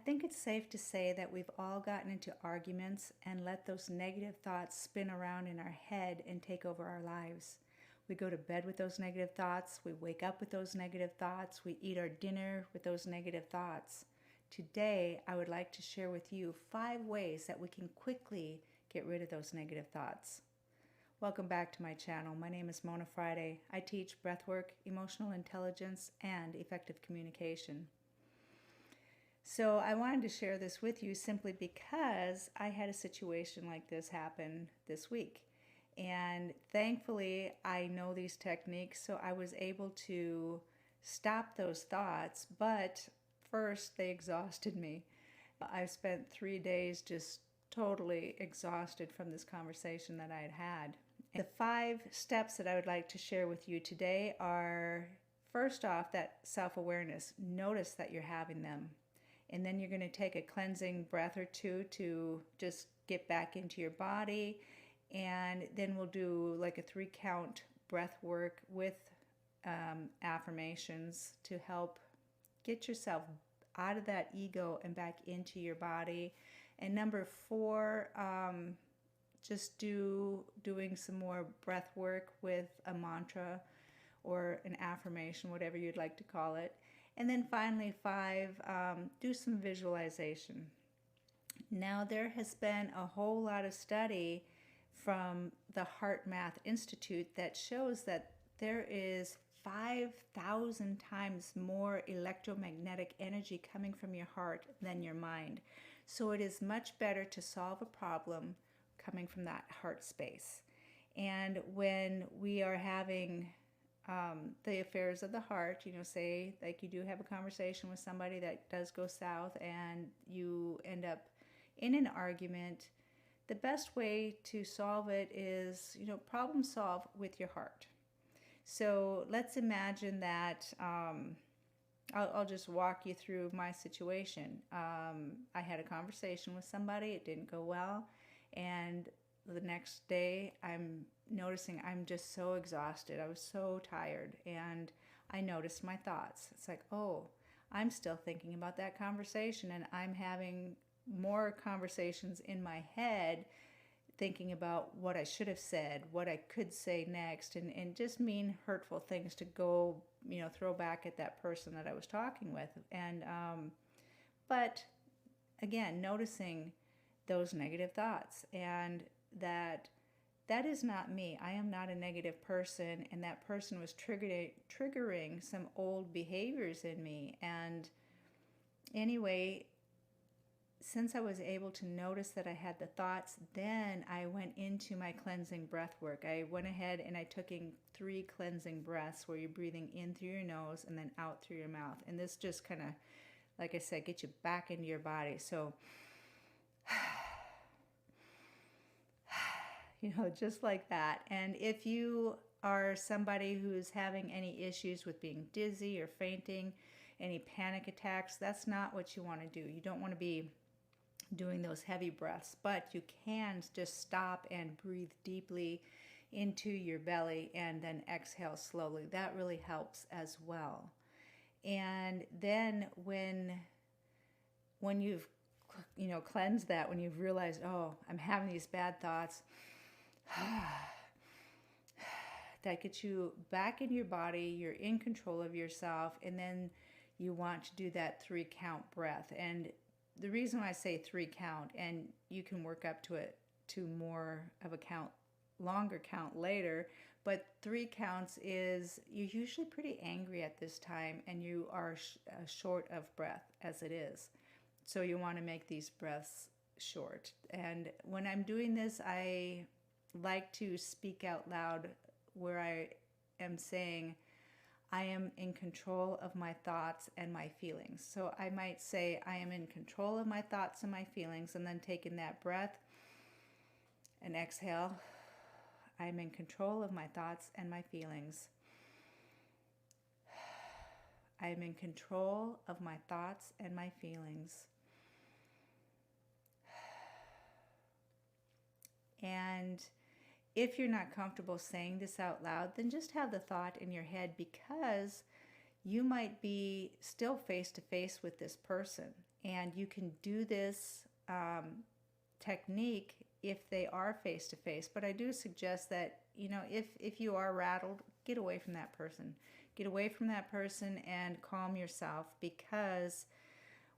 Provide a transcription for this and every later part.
think it's safe to say that we've all gotten into arguments and let those negative thoughts spin around in our head and take over our lives. We go to bed with those negative thoughts, we wake up with those negative thoughts, we eat our dinner with those negative thoughts. Today, I would like to share with you 5 ways that we can quickly get rid of those negative thoughts. Welcome back to my channel. My name is Mona Friday. I teach breathwork, emotional intelligence, and effective communication. So I wanted to share this with you simply because I had a situation like this happen this week. And thankfully, I know these techniques, so I was able to stop those thoughts, but first they exhausted me. I spent 3 days just totally exhausted from this conversation that I had had. The 5 steps that I would like to share with you today are, first off, that self-awareness. Notice that you're having them. And then you're going to take a cleansing breath or two to just get back into your body. And then we'll do like a 3-count breath work with affirmations to help get yourself out of that ego and back into your body. And number 4, just doing some more breath work with a mantra or an affirmation, whatever you'd like to call it. And then finally 5, do some visualization. Now there has been a whole lot of study from the HeartMath Institute that shows that there is 5,000 times more electromagnetic energy coming from your heart than your mind. So it is much better to solve a problem coming from that heart space. And when we are having the affairs of the heart, say like you do have a conversation with somebody that does go south and you end up in an argument, the best way to solve it is, problem solve with your heart. So let's imagine that, I'll just walk you through my situation. I had a conversation with somebody, it didn't go well, and the next day I'm noticing I'm just so exhausted. I was so tired, and I noticed my thoughts. It's like, oh, I'm still thinking about that conversation, and I'm having more conversations in my head thinking about what I should have said, what I could say next, and just mean hurtful things to go, throw back at that person that I was talking with. And but again, noticing those negative thoughts, and that is not me. I am not a negative person, and that person was triggering some old behaviors in me. And anyway, since I was able to notice that I had the thoughts, then I went into my cleansing breath work. I went ahead and I took in 3 cleansing breaths where you're breathing in through your nose and then out through your mouth. And this just kind of, like I said, get you back into your body. So just like that. And if you are somebody who's having any issues with being dizzy or fainting, any panic attacks, that's not what you want to do. You don't want to be doing those heavy breaths, but you can just stop and breathe deeply into your belly and then exhale slowly. That really helps as well. And then when you've cleansed that, when you've realized, oh, I'm having these bad thoughts, that gets you back in your body, you're in control of yourself, and then you want to do that 3-count breath. And the reason why I say 3 count, and you can work up to it to more of a count, longer count later, but 3 counts is you're usually pretty angry at this time and you are short of breath as it is. So you want to make these breaths short. And when I'm doing this, I like to speak out loud where I am saying, I am in control of my thoughts and my feelings. So I might say, I am in control of my thoughts and my feelings, and then taking that breath and exhale. I am in control of my thoughts and my feelings. I am in control of my thoughts and my feelings. And if you're not comfortable saying this out loud, then just have the thought in your head, because you might be still face to face with this person And you can do this technique if they are face to face. But I do suggest that, if you are rattled, get away from that person. Get away from that person and calm yourself, because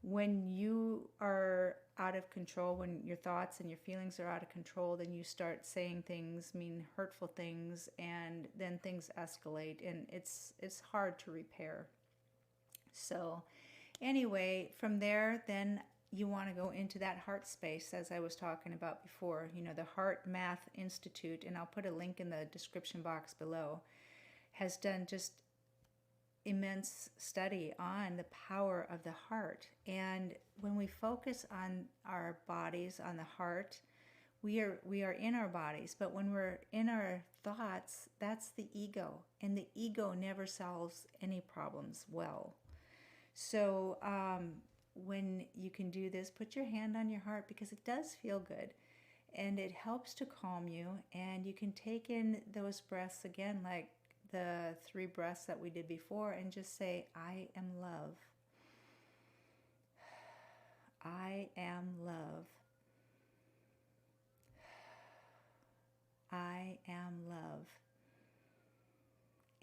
when you are out of control, when your thoughts and your feelings are out of control, then you start saying things, hurtful things, and then things escalate, and it's hard to repair. So anyway, from there, then you want to go into that heart space, as I was talking about before. The HeartMath Institute, and I'll put a link in the description box below, has done just immense study on the power of the heart. And when we focus on our bodies, on the heart, we are in our bodies. But when we're in our thoughts, that's the ego, and the ego never solves any problems well. So when you can do this, put your hand on your heart, because it does feel good and it helps to calm you. And you can take in those breaths again, like the 3 breaths that we did before, and just say, I am love. I am love. I am love.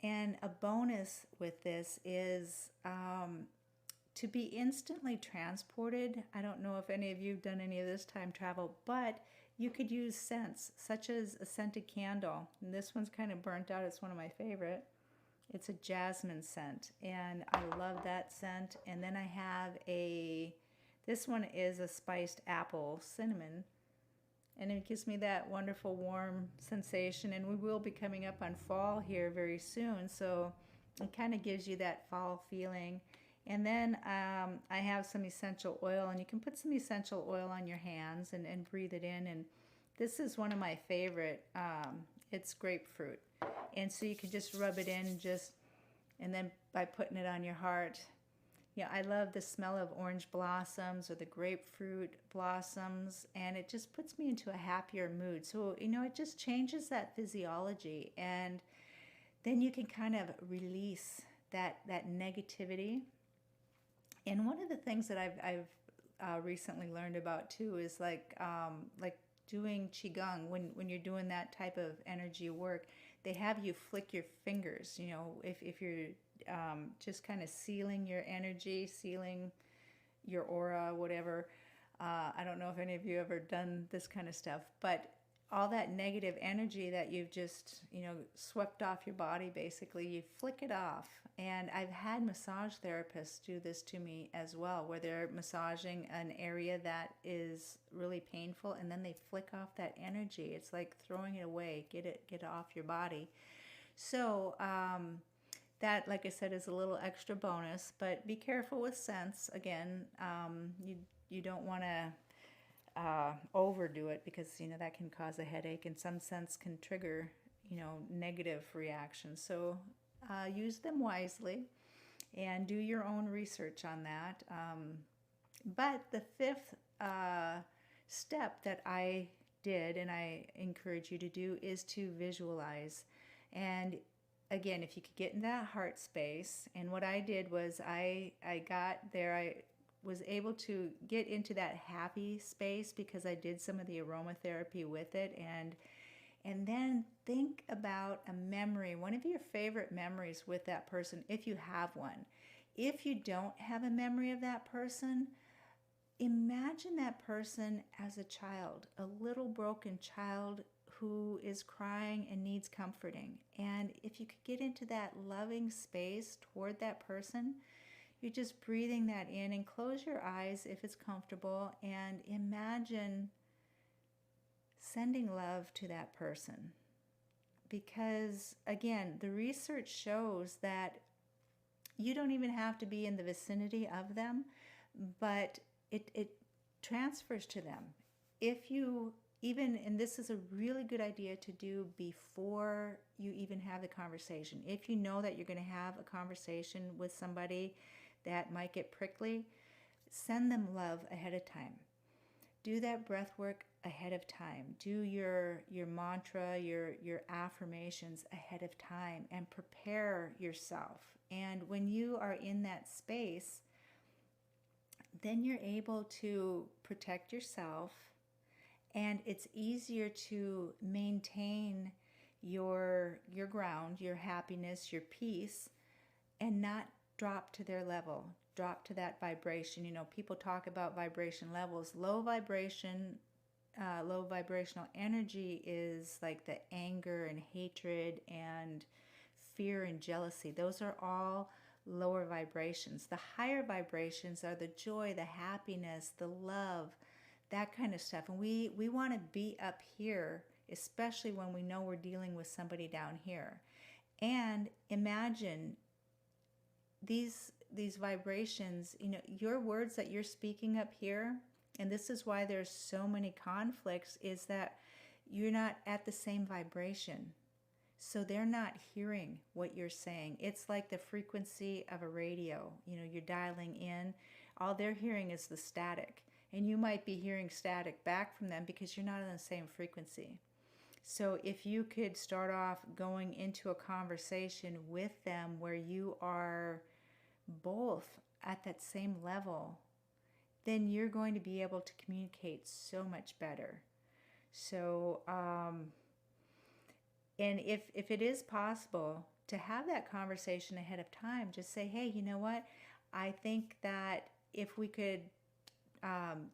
And a bonus with this is to be instantly transported. I don't know if any of you have done any of this time travel, but you could use scents, such as a scented candle. And this one's kind of burnt out. It's one of my favorite. It's a jasmine scent, and I love that scent. And then I have this one is a spiced apple cinnamon, and it gives me that wonderful warm sensation. And we will be coming up on fall here very soon, so it kind of gives you that fall feeling. And then I have some essential oil, and you can put some essential oil on your hands and breathe it in. And this is one of my favorite. It's grapefruit. And so you can just rub it in, and then by putting it on your heart. I love the smell of orange blossoms or the grapefruit blossoms, and it just puts me into a happier mood. So, it just changes that physiology, and then you can kind of release that negativity. And one of the things that I've recently learned about too is like doing qigong. When you're doing that type of energy work, they have you flick your fingers. If you're just kind of sealing your energy, sealing your aura, whatever. I don't know if any of you ever done this kind of stuff, but all that negative energy that you've just, swept off your body, basically, you flick it off. And I've had massage therapists do this to me as well, where they're massaging an area that is really painful, and then they flick off that energy. It's like throwing it away, get it off your body. So that, like I said, is a little extra bonus, but be careful with scents. Again, you don't want to overdo it, because that can cause a headache, and some scents can trigger negative reactions. So use them wisely and do your own research on that. But the 5th step that I did, and I encourage you to do, is to visualize. And again, if you could get in that heart space, and what I did was I got there, I was able to get into that happy space because I did some of the aromatherapy with it, and then think about a memory, one of your favorite memories with that person, if you have one. If you don't have a memory of that person, imagine that person as a child, a little broken child who is crying and needs comforting. And if you could get into that loving space toward that person, you're just breathing that in, and close your eyes if it's comfortable, and imagine sending love to that person. Because again, the research shows that you don't even have to be in the vicinity of them, but it transfers to them. If you even, and this is a really good idea to do before you even have the conversation. If you know that you're going to have a conversation with somebody that might get prickly, send them love ahead of time. Do that breath work ahead of time. Do your mantra, your affirmations ahead of time, and prepare yourself. And when you are in that space, then you're able to protect yourself, and it's easier to maintain your ground, your happiness, your peace, and not drop to their level, drop to that vibration. You know, people talk about vibration levels. Low vibrational energy is like the anger and hatred and fear and jealousy. Those are all lower vibrations. The higher vibrations are the joy, the happiness, the love, that kind of stuff. And we want to be up here, especially when we know we're dealing with somebody down here. And imagine these vibrations, you know, your words that you're speaking up here, and this is why there's so many conflicts, is that you're not at the same vibration. So they're not hearing what you're saying. It's like the frequency of a radio. You know, you're dialing in. All they're hearing is the static. And you might be hearing static back from them because you're not on the same frequency. So if you could start off going into a conversation with them where you are both at that same level, then you're going to be able to communicate so much better. So, and if it is possible to have that conversation ahead of time, just say, hey, you know what? I think that if we could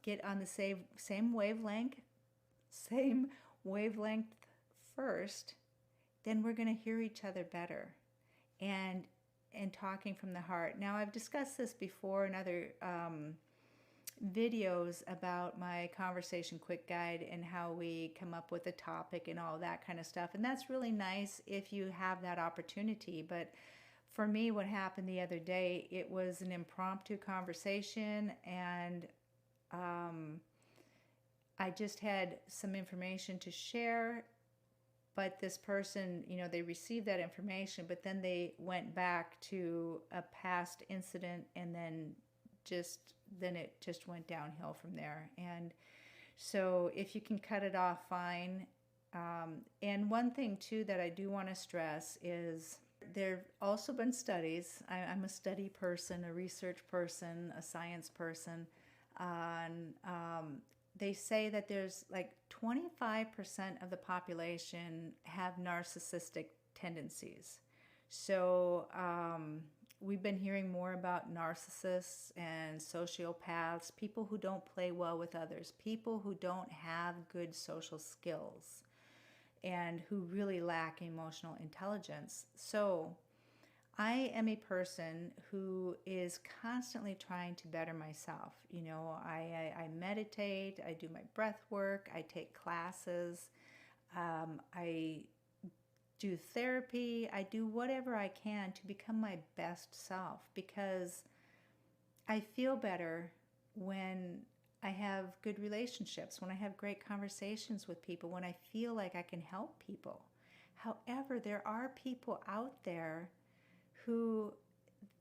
get on the same wavelength first, then we're going to hear each other better. And talking from the heart. Now, I've discussed this before in other videos about my conversation quick guide and how we come up with a topic and all that kind of stuff. And that's really nice if you have that opportunity. But for me, what happened the other day, it was an impromptu conversation, and I just had some information to share. But this person, you know, they received that information, but then they went back to a past incident, and then it just went downhill from there. And so if you can cut it off, fine. And one thing too that I do want to stress is there have also been studies. I'm a study person, a research person, a science person, on they say that there's like 25% of the population have narcissistic tendencies. So we've been hearing more about narcissists and sociopaths, people who don't play well with others, people who don't have good social skills, and who really lack emotional intelligence. So I am a person who is constantly trying to better myself. You know, I meditate, I do my breath work, I take classes, I do therapy, I do whatever I can to become my best self, because I feel better when I have good relationships, when I have great conversations with people, when I feel like I can help people. However, there are people out there who,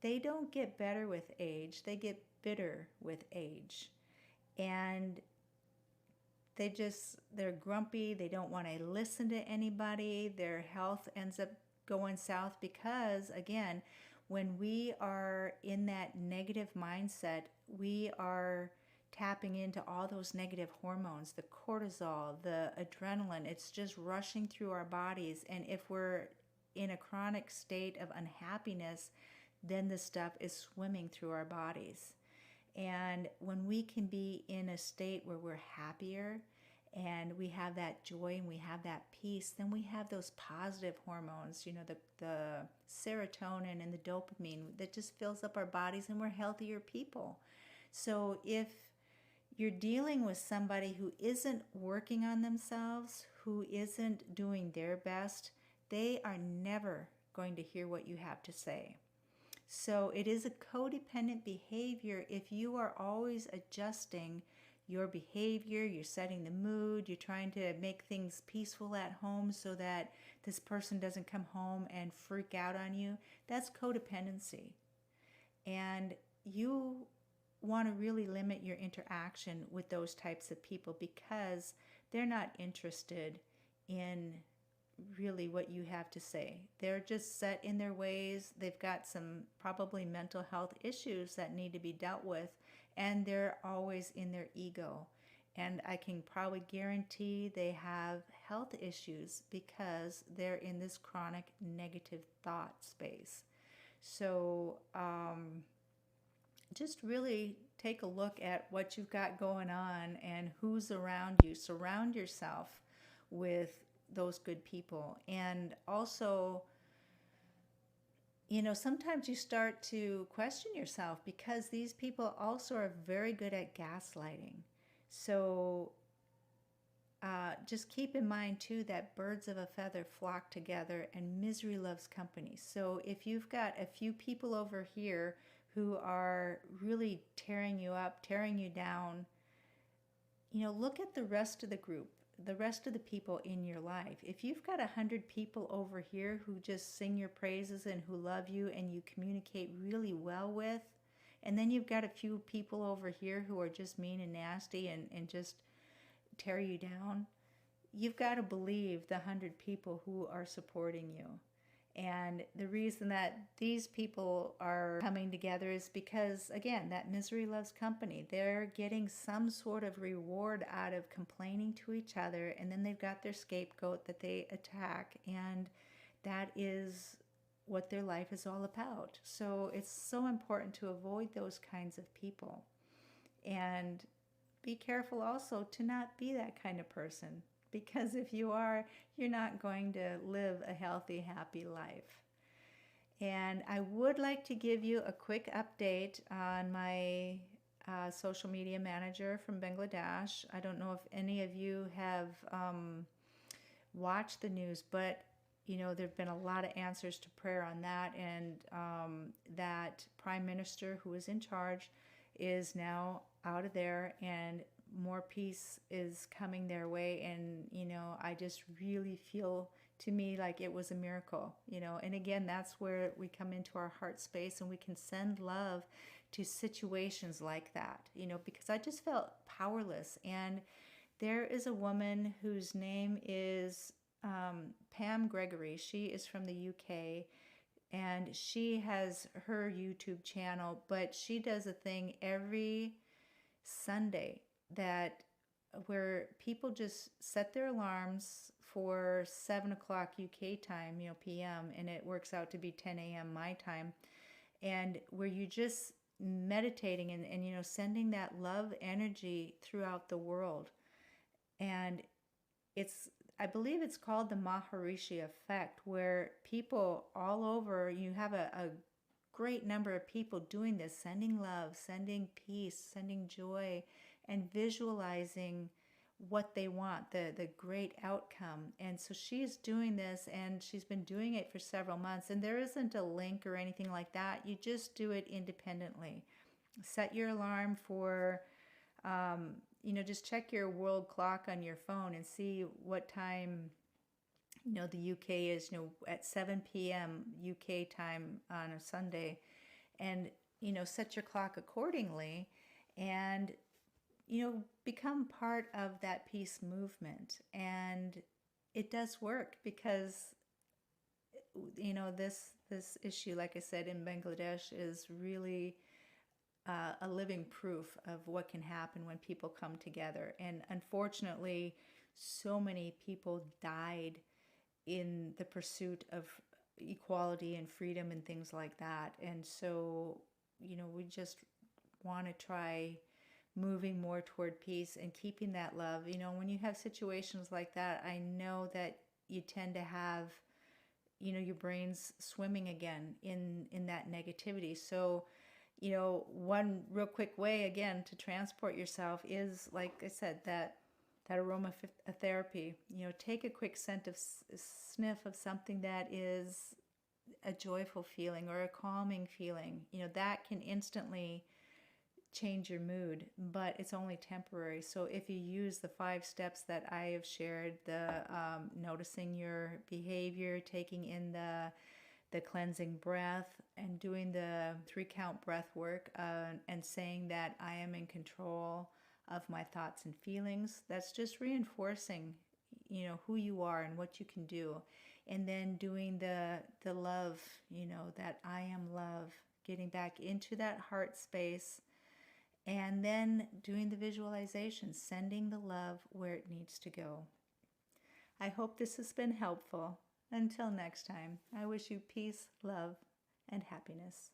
they don't get better with age, they get bitter with age. And they're grumpy, they don't want to listen to anybody, their health ends up going south because, again, when we are in that negative mindset, we are tapping into all those negative hormones, the cortisol, the adrenaline. It's just rushing through our bodies. And if we're in a chronic state of unhappiness, then the stuff is swimming through our bodies. And when we can be in a state where we're happier and we have that joy and we have that peace, then we have those positive hormones, you know, the serotonin and the dopamine that just fills up our bodies, and we're healthier people. So if you're dealing with somebody who isn't working on themselves, who isn't doing their best, they are never going to hear what you have to say. So it is a codependent behavior if you are always adjusting your behavior, you're setting the mood, you're trying to make things peaceful at home so that this person doesn't come home and freak out on you. That's codependency. And you want to really limit your interaction with those types of people because they're not interested in really what you have to say. They're just set in their ways. They've got some probably mental health issues that need to be dealt with, and they're always in their ego. And I can probably guarantee they have health issues because they're in this chronic negative thought space. So just really take a look at what you've got going on and who's around you. Surround yourself with those good people. And also, sometimes you start to question yourself because these people also are very good at gaslighting. So just keep in mind too that birds of a feather flock together and misery loves company. So if you've got a few people over here who are really tearing you up, tearing you down, look at the rest of the group, the rest of the people in your life. If you've got 100 people over here who just sing your praises and who love you and you communicate really well with, and then you've got a few people over here who are just mean and nasty and just tear you down, you've got to believe the 100 people who are supporting you. And the reason that these people are coming together is because, again, that misery loves company. They're getting some sort of reward out of complaining to each other, and then they've got their scapegoat that they attack, and that is what their life is all about. So it's so important to avoid those kinds of people. And be careful also to not be that kind of person, because if you are, you're not going to live a healthy, happy life. And I would like to give you a quick update on my social media manager from Bangladesh. I don't know if any of you have watched the news, but there have been a lot of answers to prayer on that, and that prime minister who is in charge is now out of there, and more peace is coming their way. And I just really feel, to me, like it was a miracle. And again, that's where we come into our heart space and we can send love to situations like that, because I just felt powerless. And there is a woman whose name is Pam Gregory. She is from the UK, and she has her YouTube channel, but she does a thing every Sunday where people just set their alarms for 7 o'clock UK time, PM, and it works out to be 10 a.m. my time, and where you just meditating and sending that love energy throughout the world. And I believe it's called the Maharishi effect, where people all over, you have a great number of people doing this, sending love, sending peace, sending joy, and visualizing what they want, the great outcome. And so she's doing this, and she's been doing it for several months, and there isn't a link or anything like that. You just do it independently. Set your alarm for just check your world clock on your phone and see what time the UK is, at 7 p.m. UK time on a Sunday, and set your clock accordingly, and become part of that peace movement. And it does work, because this issue, like I said, in Bangladesh is really a living proof of what can happen when people come together. And unfortunately, so many people died in the pursuit of equality and freedom and things like that. And so, we just want to try moving more toward peace and keeping that love. When you have situations like that, I know that you tend to have, your brain's swimming again in that negativity. So, one real quick way, again, to transport yourself is, like I said, that aromatherapy. Take a quick sniff of something that is a joyful feeling or a calming feeling. That can instantly change your mood, but it's only temporary. So if you use the 5 steps that I have shared, the noticing your behavior, taking in the cleansing breath, and doing the 3-count breath work, and saying that I am in control of my thoughts and feelings, that's just reinforcing who you are and what you can do. And then doing the love, that I am love, getting back into that heart space, And then doing the visualization, sending the love where it needs to go. I hope this has been helpful. Until next time, I wish you peace, love, and happiness.